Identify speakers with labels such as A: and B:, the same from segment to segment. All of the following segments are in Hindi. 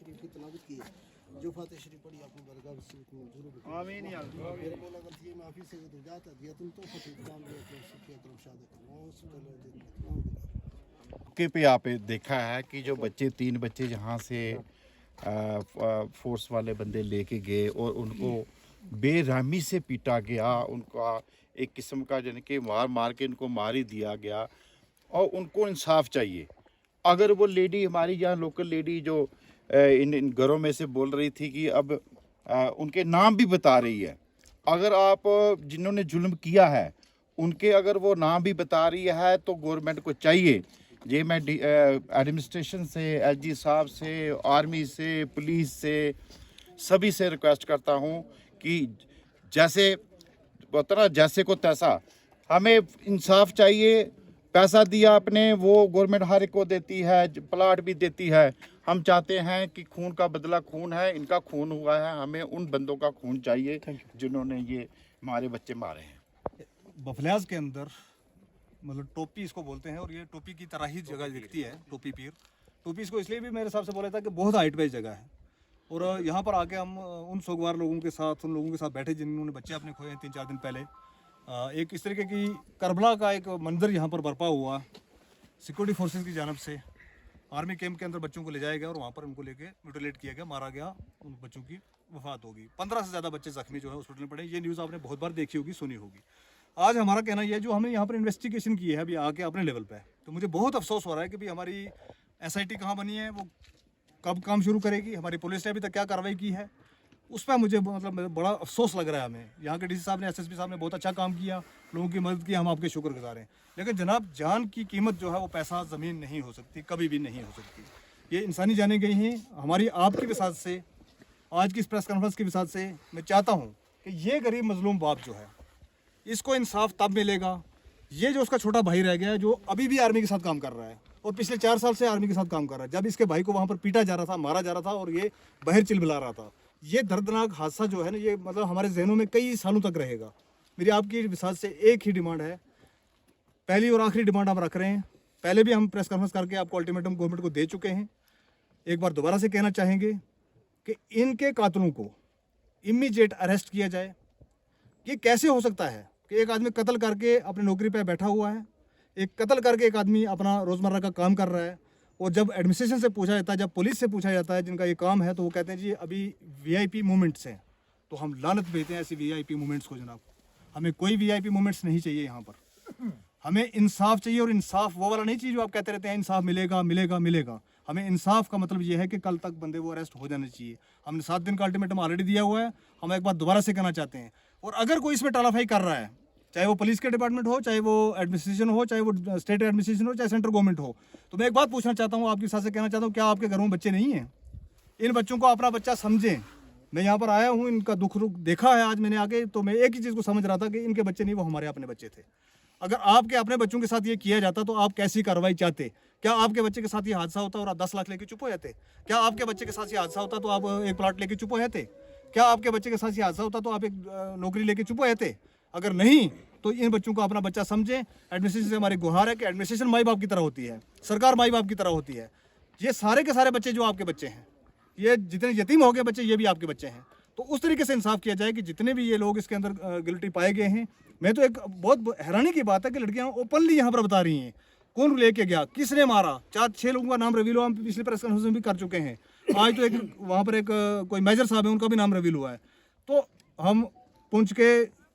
A: शरीफ की तलावत की है, जो फातिह शरीफ पढ़ी आपने बरगाह से जरूर
B: आमीन या अल्लाह।
A: मेरे मौला गलती है माफी से तो जाता दिया तुम तो फतेह काम दिया तो सुखी अकरम शादत
C: मौके पे आप देखा है कि जो बच्चे 3 बच्चे जहाँ से फोर्स वाले बंदे लेके गए और उनको बेरहमी से पीटा गया, उनका एक किस्म का यानी कि मार मार के उनको मार ही दिया गया और उनको इंसाफ चाहिए। अगर वो लेडी हमारी यहाँ लोकल लेडी जो इन घरों में से बोल रही थी कि अब उनके नाम भी बता रही है, अगर आप जिन्होंने जुल्म किया है उनके अगर वो नाम भी बता रही है तो गवर्नमेंट को चाहिए, ये मैं एडमिनिस्ट्रेशन से, एसजी साहब से, आर्मी से, पुलिस से, सभी से रिक्वेस्ट करता हूँ कि जैसे होता ना जैसे को तैसा, हमें इंसाफ चाहिए। पैसा दिया आपने वो गवर्नमेंट हर एक को देती है, प्लाट भी देती है। हम चाहते हैं कि खून का बदला खून है, इनका खून हुआ है, हमें उन बंदों का खून चाहिए जिन्होंने ये हमारे बच्चे मारे हैं।
D: बफलियाज के अंदर मतलब टोपी इसको बोलते हैं और ये टोपी की तरह ही जगह दिखती है, टोपी पीर। टोपी इसको इसलिए भी मेरे हिसाब से बोला था कि बहुत हाइट वाइज जगह है और यहाँ पर आके हम उन सोगवार लोगों के साथ, उन लोगों के साथ बैठे जिन्होंने बच्चे अपने खोए हैं 3-4 दिन पहले। एक इस तरीके की करबला का एक मंजर यहाँ पर बर्पा हुआ सिक्योरिटी फोर्सेस की जानब से। आर्मी कैंप के अंदर बच्चों को ले जाया गया और वहाँ पर उनको लेके म्यूटिलेट किया गया, मारा गया, उन बच्चों की वफात होगी। 15 से ज़्यादा बच्चे जख्मी जो है हॉस्पिटल में पड़े। ये न्यूज़ आपने बहुत बार देखी होगी, सुनी होगी। आज हमारा कहना यह है, जो हमने यहाँ पर इन्वेस्टिगेशन की है अभी आके अपने लेवल पे, तो मुझे बहुत अफसोस हो रहा है कि भाई हमारी SIT कहाँ बनी है, वो कब काम शुरू करेगी, हमारी पुलिस ने अभी तक क्या कार्रवाई की है, उस पर मुझे मतलब बड़ा अफसोस लग रहा है हमें। यहाँ के DC साहब ने, SSP साहब ने बहुत अच्छा काम किया, लोगों की मदद की, हम आपके शुक्रगुजार हैं। लेकिन जनाब, जान की कीमत जो है वो पैसा ज़मीन नहीं हो सकती, कभी भी नहीं हो सकती। ये इंसानी जानें गई हैं। हमारी आपकी वसात से, आज की इस प्रेस कॉन्फ्रेंस की वसात से मैं चाहता हूँ कि ये गरीब मजलूम बाप जो है, इसको इंसाफ तब मिलेगा। ये जो उसका छोटा भाई रह गया है, जो अभी भी आर्मी के साथ काम कर रहा है और पिछले 4 साल से आर्मी के साथ काम कर रहा है, जब इसके भाई को वहाँ पर पीटा जा रहा था, मारा जा रहा था और ये बाहर चिलबिला रहा था। ये दर्दनाक हादसा जो है ना, ये मतलब हमारे जहनों में कई सालों तक रहेगा। मेरी आपकी विसात से एक ही डिमांड है, पहली और आखिरी डिमांड हम रख रहे हैं। पहले भी हम प्रेस कॉन्फ्रेंस करके आपको अल्टीमेटम गवर्नमेंट को दे चुके हैं। एक बार दोबारा से कहना चाहेंगे कि इनके कातलों को इमीडिएट अरेस्ट किया जाए। ये कैसे हो सकता है कि एक आदमी कत्ल करके अपनी नौकरी पर बैठा हुआ है, एक कत्ल करके एक आदमी अपना रोज़मर्रा का काम कर रहा है, और जब एडमिनिस्ट्रेशन से पूछा जाता है, जब पुलिस से पूछा जाता है जिनका ये काम है, तो वो कहते हैं जी अभी VIP मूवमेंट्स हैं। तो हम लानत भेजते हैं ऐसी VIP मूवमेंट्स को। जनाब, हमें कोई VIP मूवमेंट्स नहीं चाहिए यहाँ पर। हमें इंसाफ चाहिए, और इंसाफ वो वाला नहीं चाहिए जो आप कहते रहते हैं इंसाफ मिलेगा मिलेगा मिलेगा। हमें इंसाफ का मतलब ये है कि कल तक बंदे वो अरेस्ट हो जाने चाहिए। हमने 7 दिन का अल्टीमेटम ऑलरेडी दिया हुआ है। हम एक बार दोबारा से कहना चाहते हैं, और अगर कोई इसमें टालाफाई कर रहा है, चाहे वो पुलिस के डिपार्टमेंट हो, चाहे वो एडमिनिस्ट्रेशन हो, चाहे वो स्टेट एडमिनिस्ट्रेशन हो, चाहे सेंट्रल गवर्नमेंट हो, तो मैं एक बात पूछना चाहता हूँ, आपके साथ से कहना चाहता हूँ, क्या आपके घरों में बच्चे नहीं हैं? इन बच्चों को अपना बच्चा समझें। मैं यहाँ पर आया हूँ, इनका दुख रुख देखा है आज मैंने आके, तो मैं एक ही चीज़ को समझ रहा था कि इनके बच्चे नहीं, वो हमारे अपने बच्चे थे। अगर आपके अपने बच्चों के साथ ये किया जाता तो आप कैसी कार्रवाई चाहते? क्या आपके बच्चे के साथ ये हादसा होता और आप 10 लाख लेके चुप हो जाते? क्या आपके बच्चे के साथ ये हादसा होता तो आप एक प्लाट लेके चुप हो जाते? क्या आपके बच्चे के साथ ये हादसा होता तो आप एक नौकरी लेके चुप हो जाते? अगर नहीं, तो इन बच्चों को अपना बच्चा समझें। एडमिनिस्ट्रेशन से हमारी गुहार है कि एडमिनिस्ट्रेशन माई बाप की तरह होती है, सरकार माई बाप की तरह होती है। ये सारे के सारे बच्चे जो आपके बच्चे हैं, ये जितने यतीम हो गए बच्चे, ये भी आपके बच्चे हैं। तो उस तरीके से इंसाफ किया जाए कि जितने भी ये लोग इसके अंदर गिल्टी पाए गए हैं। मैं तो एक बहुत हैरानी की बात है कि लड़कियां ओपनली यहाँ पर बता रही हैं कौन लेके गया, किसने मारा। 4-6 लोगों का नाम रिवील हुआ, हम पिछले प्रेस कॉन्फ्रेंस में भी कर चुके हैं। आज तो एक वहाँ पर एक कोई मेजर साहब है, उनका भी नाम रिवील हुआ है। तो हम पुंछ के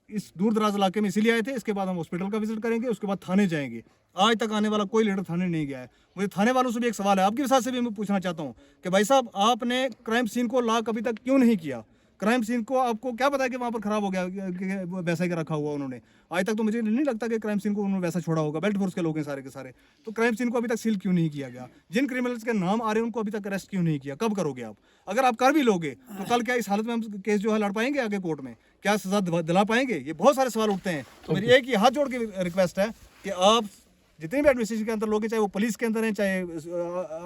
D: इस दूर दराज इलाके में इसीलिए आए थे। इसके बाद हम हॉस्पिटल का विजिट करेंगे, उसके बाद थाने जाएंगे। आज तक आने वाला कोई लीडर थाने नहीं गया है। मुझे थाने वालों से भी एक सवाल है, आपके हिसाब से भी मैं पूछना चाहता हूँ कि भाई साहब, आपने क्राइम सीन को लॉक अभी तक क्यों नहीं किया? क्राइम सीन को आपको क्या पता है कि वहाँ पर खराब हो गया कि वैसा ही रखा हुआ उन्होंने? आज तक तो मुझे नहीं लगता कि क्राइम सीन को उन्होंने वैसा छोड़ा होगा। बेल्ट फोर्स के लोग हैं सारे के सारे। तो क्राइम सीन को अभी तक सील क्यों नहीं किया गया? जिन क्रिमिनल्स के नाम आ रहे हैं उनको अभी तक अरेस्ट क्यों नहीं किया? कब करोगे आप? अगर आप कर भी लोगे तो कल क्या इस हालत में हम केस जो है लड़ पाएंगे आगे कोर्ट में? क्या सजा दिला पाएंगे? ये बहुत सारे सवाल उठते हैं। तो मेरी एक ही हाथ जोड़ के रिक्वेस्ट है कि आप जितने भी एडमिनिस्ट्रेशन के अंदर लोग हैं, चाहे वो पुलिस के अंदर हैं, चाहे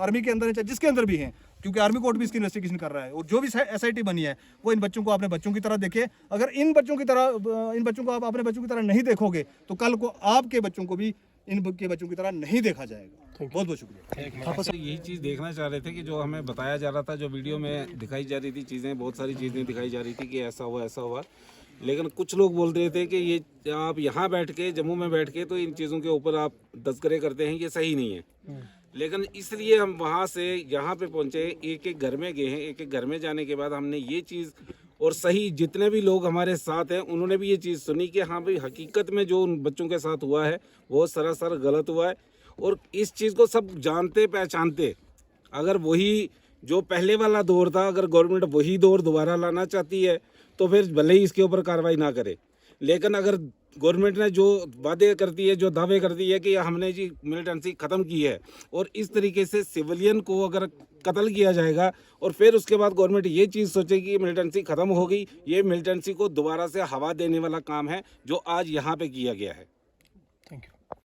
D: आर्मी के अंदर हैं, चाहे जिसके अंदर भी हैं, क्योंकि आर्मी कोर्ट भी इसकी इन्वेस्टिगेशन कर रहा है, और जो भी SIT बनी है वो इन बच्चों को अपने बच्चों की तरह देखे। अगर इन बच्चों को आप अपने बच्चों की तरह नहीं देखोगे तो कल को आपके बच्चों को भी इनके बच्चों की तरह नहीं देखा जाएगा। बहुत बहुत शुक्रिया।
B: सर यही चीज़ देखना चाह रहे थे कि जो हमें बताया जा रहा था, जो वीडियो में दिखाई जा रही थी चीज़ें, बहुत सारी चीज़ें दिखाई जा रही थी कि ऐसा हुआ, लेकिन कुछ लोग बोल रहे थे कि ये आप यहाँ बैठ के, जम्मू में बैठ के तो इन चीज़ों के ऊपर आप तस्करे करते हैं, ये सही नहीं है। लेकिन इसलिए हम वहाँ से यहाँ पे पहुँचे, एक एक घर में गए हैं। एक एक घर में जाने के बाद हमने ये चीज़, और सही जितने भी लोग हमारे साथ हैं उन्होंने भी ये चीज़ सुनी कि हाँ भाई हकीकत में जो उन बच्चों के साथ हुआ है वो सरासर गलत हुआ है। और इस चीज़ को सब जानते पहचानते, अगर वही जो पहले वाला दौर था, अगर गवर्नमेंट वही दौर दोबारा लाना चाहती है तो फिर भले ही इसके ऊपर कार्रवाई ना करे। लेकिन अगर गवर्नमेंट ने जो वादे करती है, जो दावे करती है कि हमने जी मिलिटेंसी ख़त्म की है, और इस तरीके से सिविलियन को अगर कत्ल किया जाएगा और फिर उसके बाद गवर्नमेंट ये चीज़ सोचेगी कि मिलिटेंसी ख़त्म हो गई, ये मिलिटेंसी को दोबारा से हवा देने वाला काम है जो आज यहाँ पे किया गया है।
E: Thank you.